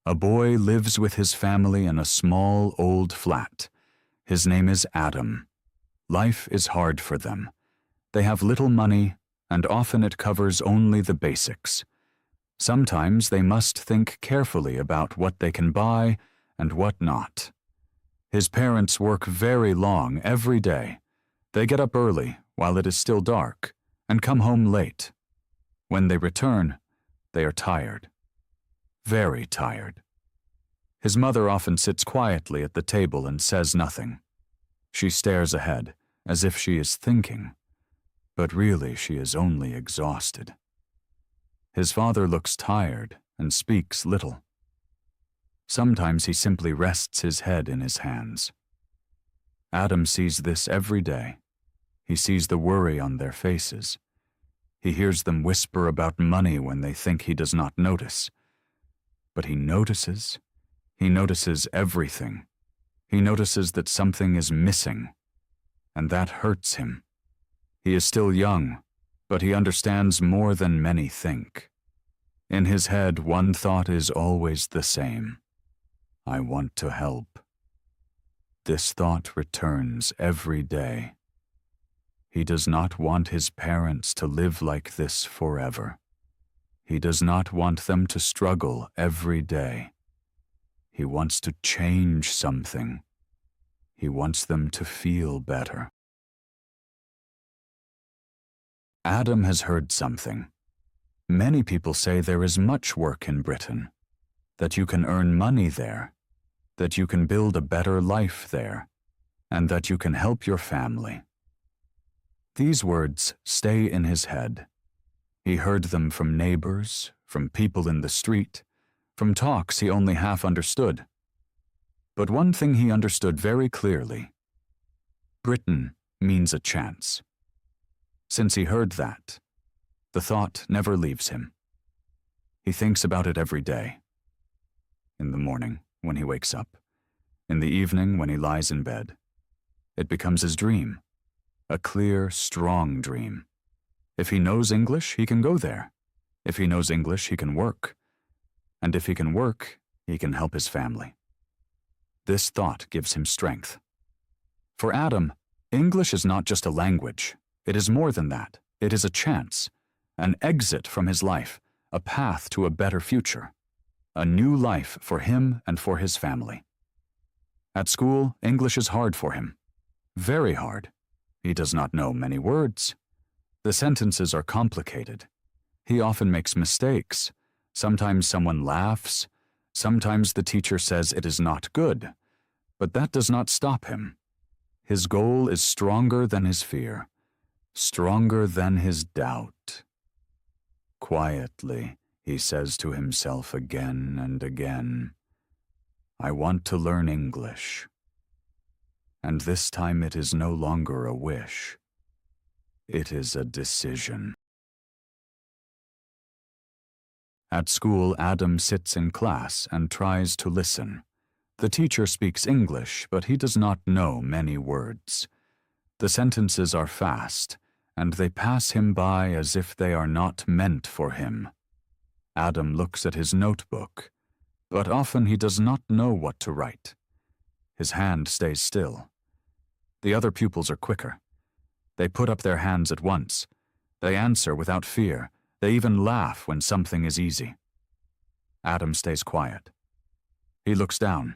A boy lives with his family in a small, old flat. His name is Adam. Life is hard for them. They have little money, and often it covers only the basics. Sometimes they must think carefully about what they can buy and what not. His parents work very long every day. They get up early while it is still dark and come home late. When they return, they are tired. Very tired. His mother often sits quietly at the table and says nothing. She stares ahead, as if she is thinking, but really she is only exhausted. His father looks tired and speaks little. Sometimes he simply rests his head in his hands. Adam sees this every day. He sees the worry on their faces. He hears them whisper about money when they think he does not notice. But he notices everything. He notices that something is missing, and that hurts him. He is still young, but he understands more than many think. In his head, one thought is always the same. I want to help. This thought returns every day. He does not want his parents to live like this forever. He does not want them to struggle every day. He wants to change something. He wants them to feel better. Adam has heard something. Many people say there is much work in Britain, that you can earn money there, that you can build a better life there, and that you can help your family. These words stay in his head. He heard them from neighbors, from people in the street, from talks he only half understood. But one thing he understood very clearly. Britain means a chance. Since he heard that, the thought never leaves him. He thinks about it every day. In the morning, when he wakes up. In the evening, when he lies in bed. It becomes his dream. A clear, strong dream. If he knows English, he can go there. If he knows English, he can work. And if he can work, he can help his family. This thought gives him strength. For Adam, English is not just a language. It is more than that. It is a chance, an exit from his life, a path to a better future, a new life for him and for his family. At school, English is hard for him. Very hard. He does not know many words. The sentences are complicated. He often makes mistakes. Sometimes someone laughs. Sometimes the teacher says it is not good. But that does not stop him. His goal is stronger than his fear, stronger than his doubt. Quietly, he says to himself again and again, I want to learn English. And this time it is no longer a wish. It is a decision. At school, Adam sits in class and tries to listen. The teacher speaks English, but he does not know many words. The sentences are fast, and they pass him by as if they are not meant for him. Adam looks at his notebook, but often he does not know what to write. His hand stays still. The other pupils are quicker. They put up their hands at once. They answer without fear. They even laugh when something is easy. Adam stays quiet. He looks down.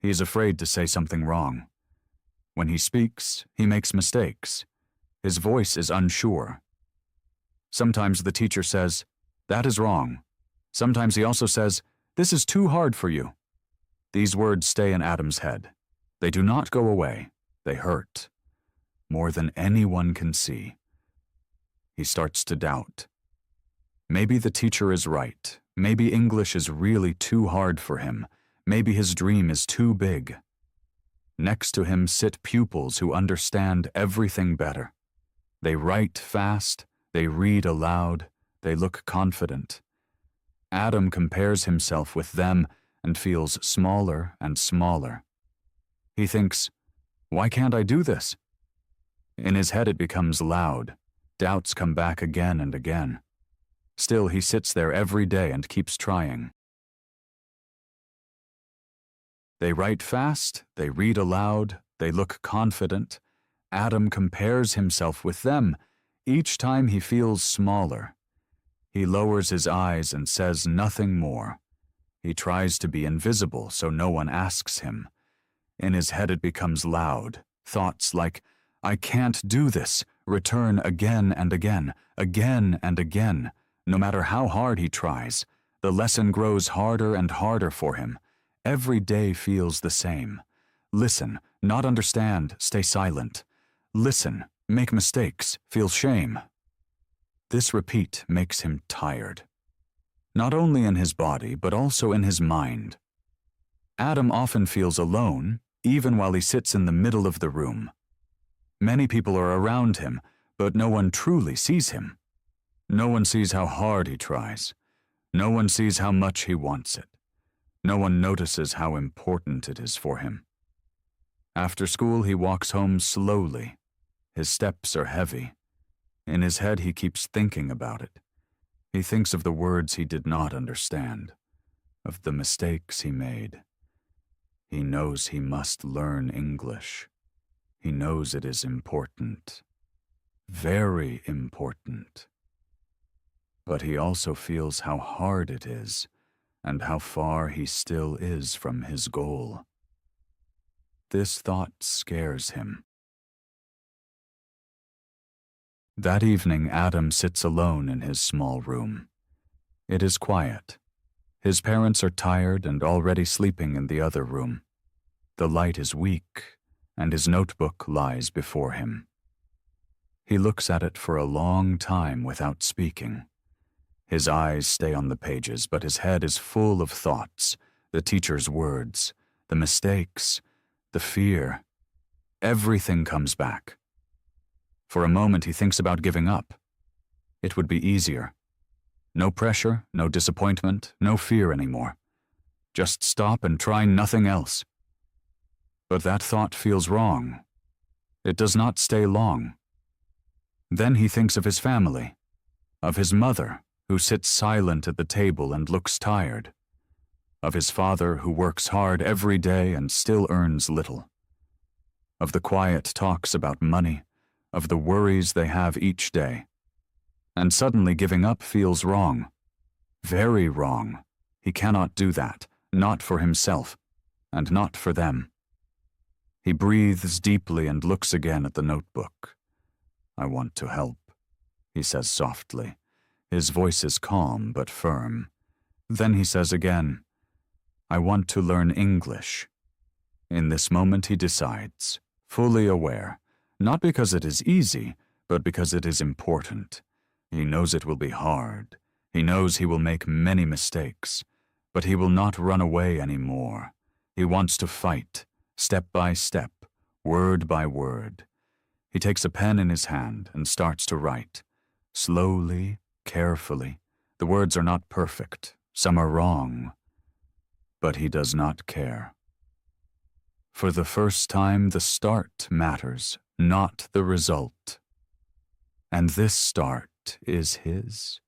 He is afraid to say something wrong. When he speaks, he makes mistakes. His voice is unsure. Sometimes the teacher says, "That is wrong." Sometimes he also says, "This is too hard for you." These words stay in Adam's head. They do not go away. They hurt. More than anyone can see. He starts to doubt. Maybe the teacher is right. Maybe English is really too hard for him. Maybe his dream is too big. Next to him sit pupils who understand everything better. They write fast, they read aloud, they look confident. Adam compares himself with them and feels smaller and smaller. He thinks, why can't I do this? In his head it becomes loud. Doubts come back again and again. Still, he sits there every day and keeps trying. They write fast, they read aloud, they look confident. Adam compares himself with them. Each time he feels smaller. He lowers his eyes and says nothing more. He tries to be invisible so no one asks him. In his head it becomes loud. Thoughts like, "I can't do this," return again and again, again and again. No matter how hard he tries, the lesson grows harder and harder for him. Every day feels the same. Listen, not understand, stay silent. Listen, make mistakes, feel shame. This repeat makes him tired. Not only in his body, but also in his mind. Adam often feels alone, even while he sits in the middle of the room. Many people are around him, but no one truly sees him. No one sees how hard he tries. No one sees how much he wants it. No one notices how important it is for him. After school, he walks home slowly. His steps are heavy. In his head, he keeps thinking about it. He thinks of the words he did not understand, of the mistakes he made. He knows he must learn English. He knows it is important. Very important. But he also feels how hard it is and how far he still is from his goal. This thought scares him. That evening, Adam sits alone in his small room. It is quiet. His parents are tired and already sleeping in the other room. The light is weak, and his notebook lies before him. He looks at it for a long time without speaking. His eyes stay on the pages, but his head is full of thoughts, the teacher's words, the mistakes, the fear. Everything comes back. For a moment, he thinks about giving up. It would be easier. No pressure, no disappointment, no fear anymore. Just stop and try nothing else. But that thought feels wrong. It does not stay long. Then he thinks of his family, of his mother, who sits silent at the table and looks tired, of his father who works hard every day and still earns little, of the quiet talks about money, of the worries they have each day. And suddenly giving up feels wrong. Very wrong. He cannot do that, not for himself, and not for them. He breathes deeply and looks again at the notebook. "I want to help," he says softly. His voice is calm but firm. Then he says again, "I want to learn English." In this moment he decides, fully aware, not because it is easy, but because it is important. He knows it will be hard. He knows he will make many mistakes, but he will not run away anymore. He wants to fight, step by step, word by word. He takes a pen in his hand and starts to write. Slowly, carefully. The words are not perfect. Some are wrong. But he does not care. For the first time, the start matters, not the result. And this start is his.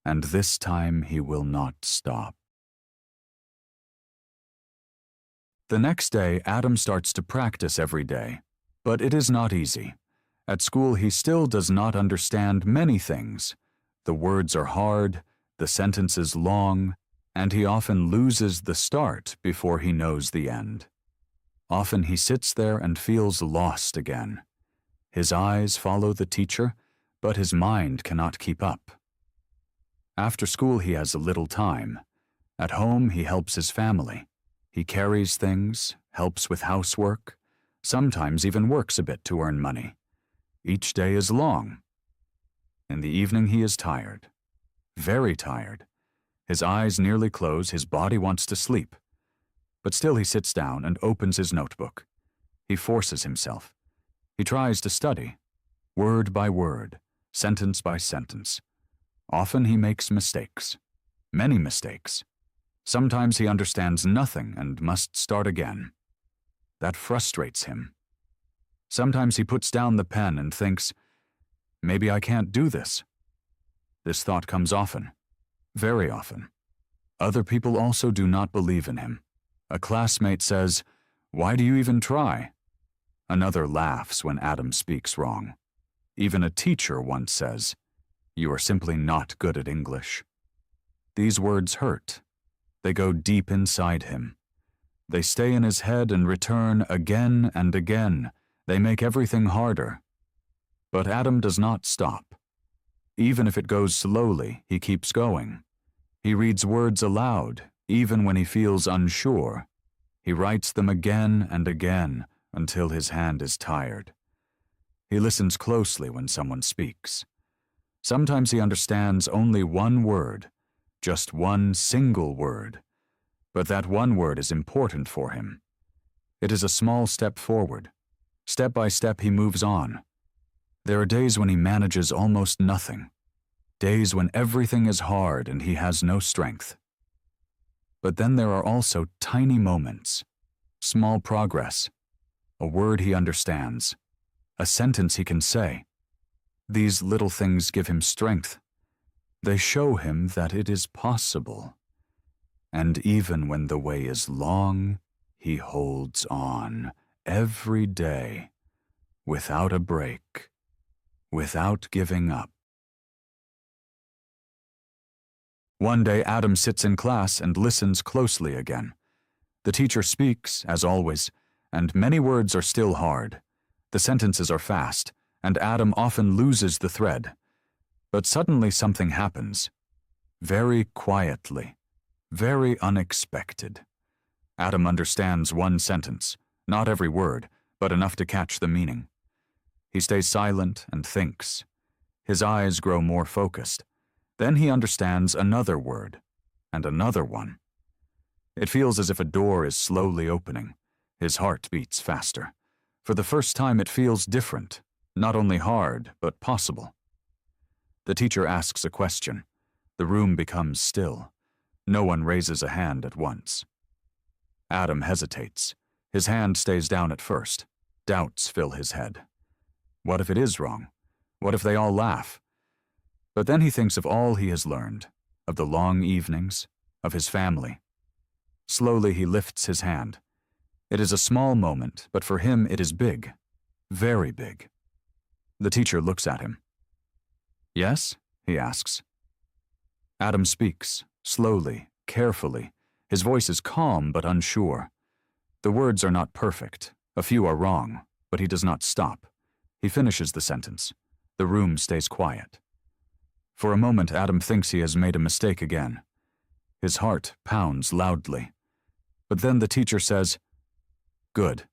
And this time he will not stop. The next day, Adam starts to practice every day. But it is not easy. At school, he still does not understand many things. The words are hard, the sentences long, and he often loses the start before he knows the end. Often he sits there and feels lost again. His eyes follow the teacher, but his mind cannot keep up. After school, he has a little time. At home, he helps his family. He carries things, helps with housework, sometimes even works a bit to earn money. Each day is long. In the evening, he is tired. Very tired. His eyes nearly close, his body wants to sleep. But still he sits down and opens his notebook. He forces himself. He tries to study, word by word, sentence by sentence. Often he makes mistakes. Many mistakes. Sometimes he understands nothing and must start again. That frustrates him. Sometimes he puts down the pen and thinks, maybe I can't do this. This thought comes often, very often. Other people also do not believe in him. A classmate says, "Why do you even try?" Another laughs when Adam speaks wrong. Even a teacher once says, "You are simply not good at English." These words hurt. They go deep inside him. They stay in his head and return again and again. They make everything harder. But Adam does not stop. Even if it goes slowly, he keeps going. He reads words aloud, even when he feels unsure. He writes them again and again until his hand is tired. He listens closely when someone speaks. Sometimes he understands only one word, just one single word. But that one word is important for him. It is a small step forward. Step by step he moves on. There are days when he manages almost nothing. Days when everything is hard and he has no strength. But then there are also tiny moments, small progress, a word he understands, a sentence he can say. These little things give him strength. They show him that it is possible. And even when the way is long, he holds on every day, without a break, without giving up. One day, Adam sits in class and listens closely again. The teacher speaks, as always, and many words are still hard. The sentences are fast, and Adam often loses the thread. But suddenly something happens. Very quietly. Very unexpected. Adam understands one sentence, not every word, but enough to catch the meaning. He stays silent and thinks. His eyes grow more focused. Then he understands another word, and another one. It feels as if a door is slowly opening. His heart beats faster. For the first time it feels different, not only hard, but possible. The teacher asks a question. The room becomes still. No one raises a hand at once. Adam hesitates. His hand stays down at first. Doubts fill his head. What if it is wrong? What if they all laugh? But then he thinks of all he has learned, of the long evenings, of his family. Slowly he lifts his hand. It is a small moment, but for him it is big, very big. The teacher looks at him. "Yes?" he asks. Adam speaks. Slowly, carefully. His voice is calm but unsure. The words are not perfect. A few are wrong, but he does not stop. He finishes the sentence. The room stays quiet. For a moment, Adam thinks he has made a mistake again. His heart pounds loudly. But then the teacher says, "Good."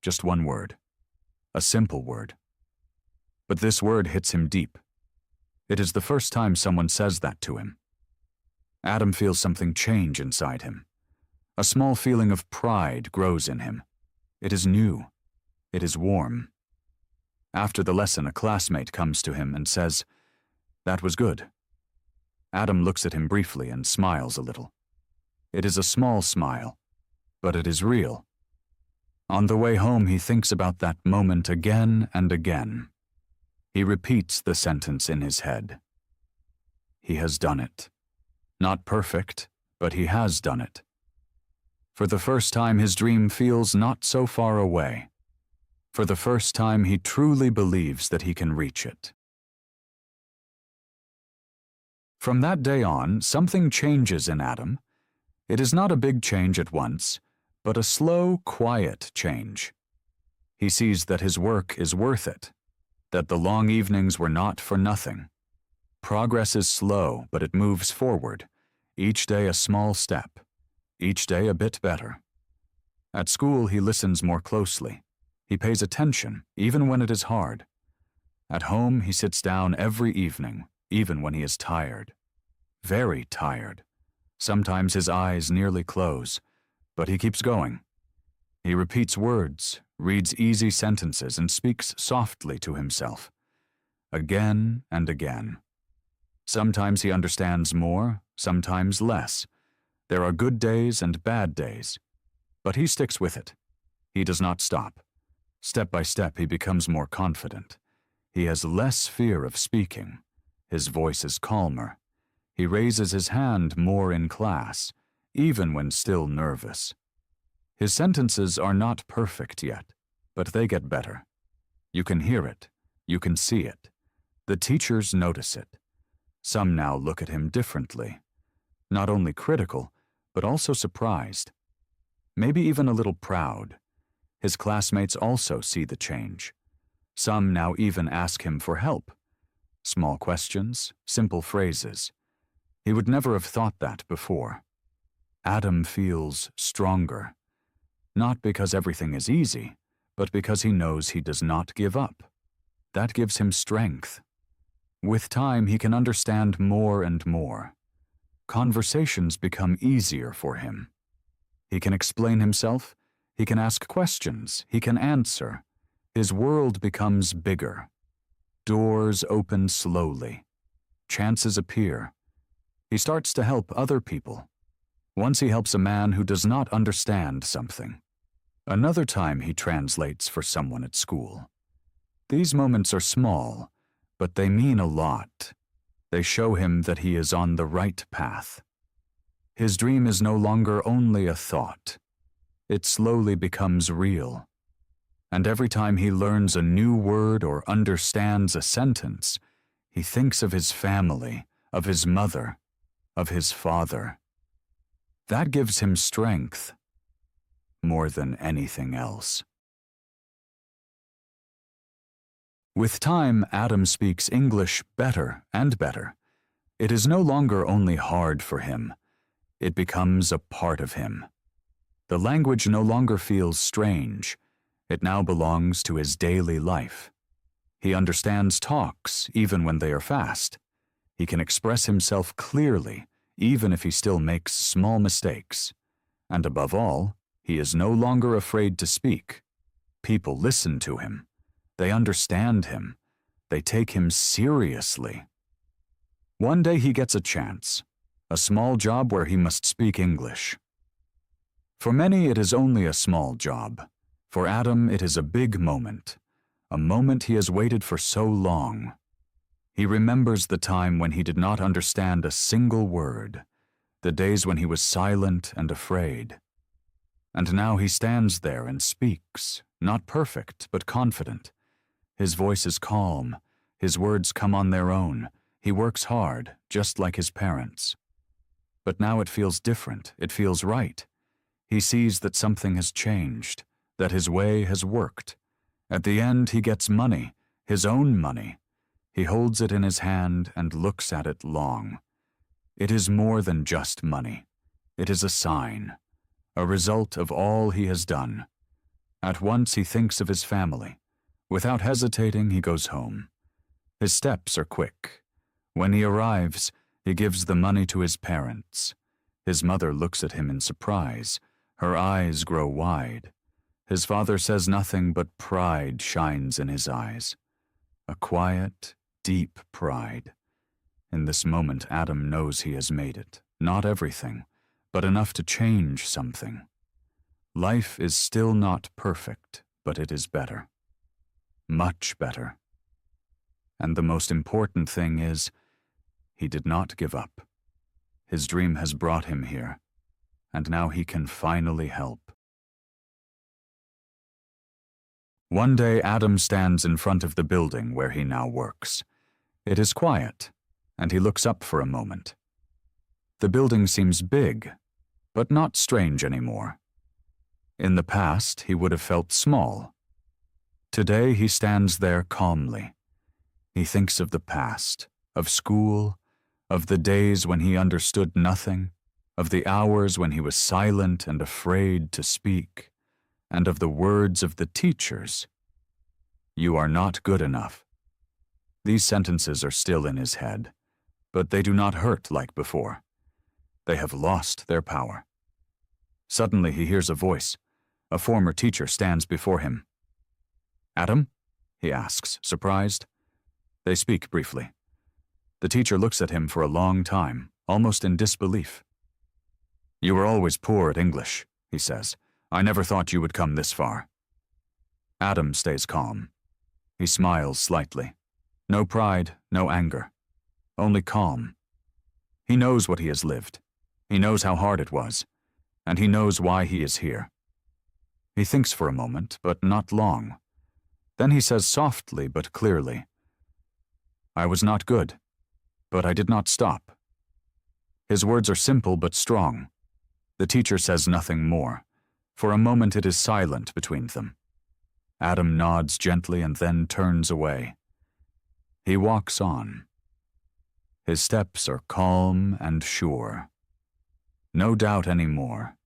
Just one word. A simple word. But this word hits him deep. It is the first time someone says that to him. Adam feels something change inside him. A small feeling of pride grows in him. It is new. It is warm. After the lesson, a classmate comes to him and says, "That was good." Adam looks at him briefly and smiles a little. It is a small smile, but it is real. On the way home, he thinks about that moment again and again. He repeats the sentence in his head. He has done it. Not perfect, but he has done it. For the first time, his dream feels not so far away. For the first time, he truly believes that he can reach it. From that day on, something changes in Adam. It is not a big change at once, but a slow, quiet change. He sees that his work is worth it, that the long evenings were not for nothing. Progress is slow, but it moves forward, each day a small step, each day a bit better. At school, he listens more closely. He pays attention, even when it is hard. At home, he sits down every evening, even when he is tired. Very tired. Sometimes his eyes nearly close, but he keeps going. He repeats words, reads easy sentences, and speaks softly to himself. Again and again. Sometimes he understands more, sometimes less. There are good days and bad days. But he sticks with it. He does not stop. Step by step, he becomes more confident. He has less fear of speaking. His voice is calmer. He raises his hand more in class. even when still nervous. His sentences are not perfect yet, but they get better. You can hear it. You can see it. The teachers notice it. Some now look at him differently, not only critical, but also surprised, maybe even a little proud. His classmates also see the change. Some now even ask him for help. Small questions, simple phrases. He would never have thought that before. Adam feels stronger, not because everything is easy, but because he knows he does not give up. That gives him strength. With time, he can understand more and more. Conversations become easier for him. He can explain himself, he can ask questions, he can answer. His world becomes bigger. Doors open slowly. Chances appear. He starts to help other people. Once he helps a man who does not understand something. Another time he translates for someone at school. These moments are small, but they mean a lot. They show him that he is on the right path. His dream is no longer only a thought. It slowly becomes real. And every time he learns a new word or understands a sentence, he thinks of his family, of his mother, of his father. That gives him strength, more than anything else. With time, Adam speaks English better and better. It is no longer only hard for him. It becomes a part of him. The language no longer feels strange. It now belongs to his daily life. He understands talks, even when they are fast. He can express himself clearly, even if he still makes small mistakes. And above all, he is no longer afraid to speak. People listen to him. They understand him. They take him seriously. One day he gets a chance, a small job where he must speak English. For many, it is only a small job. For Adam, it is a big moment, a moment he has waited for so long. He remembers the time when he did not understand a single word, the days when he was silent and afraid. And now he stands there and speaks, not perfect, but confident. His voice is calm, his words come on their own. He works hard, just like his parents. But now it feels different, it feels right. He sees that something has changed, that his way has worked. At the end, he gets money, his own money. He holds it in his hand and looks at it long. It is more than just money. It is a sign, a result of all he has done. At once he thinks of his family. Without hesitating, he goes home. His steps are quick. When he arrives, he gives the money to his parents. His mother looks at him in surprise. Her eyes grow wide. His father says nothing, but pride shines in his eyes. A quiet, deep pride. In this moment, Adam knows he has made it. Not everything, but enough to change something. Life is still not perfect, but it is better. Much better. And the most important thing is, he did not give up. His dream has brought him here, and now he can finally help. One day, Adam stands in front of the building where he now works. It is quiet, and he looks up for a moment. The building seems big, but not strange anymore. In the past, he would have felt small. Today, he stands there calmly. He thinks of the past, of school, of the days when he understood nothing, of the hours when he was silent and afraid to speak, and of the words of the teachers. You are not good enough. These sentences are still in his head, but they do not hurt like before. They have lost their power. Suddenly he hears a voice. A former teacher stands before him. Adam? He asks, surprised. They speak briefly. The teacher looks at him for a long time, almost in disbelief. You were always poor at English, he says. I never thought you would come this far. Adam stays calm. He smiles slightly. No pride, no anger. Only calm. He knows what he has lived. He knows how hard it was, and he knows why he is here. He thinks for a moment, but not long. Then he says softly but clearly, "I was not good, but I did not stop." His words are simple but strong. The teacher says nothing more. For a moment it is silent between them. Adam nods gently and then turns away. He walks on. His steps are calm and sure. No doubt anymore.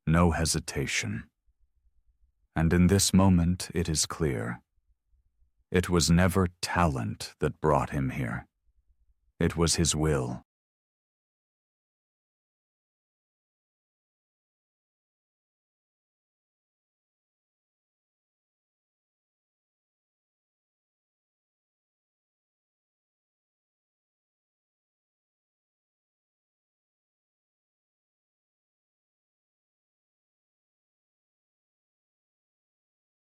No hesitation. And in this moment it is clear. It was never talent that brought him here. It was his will.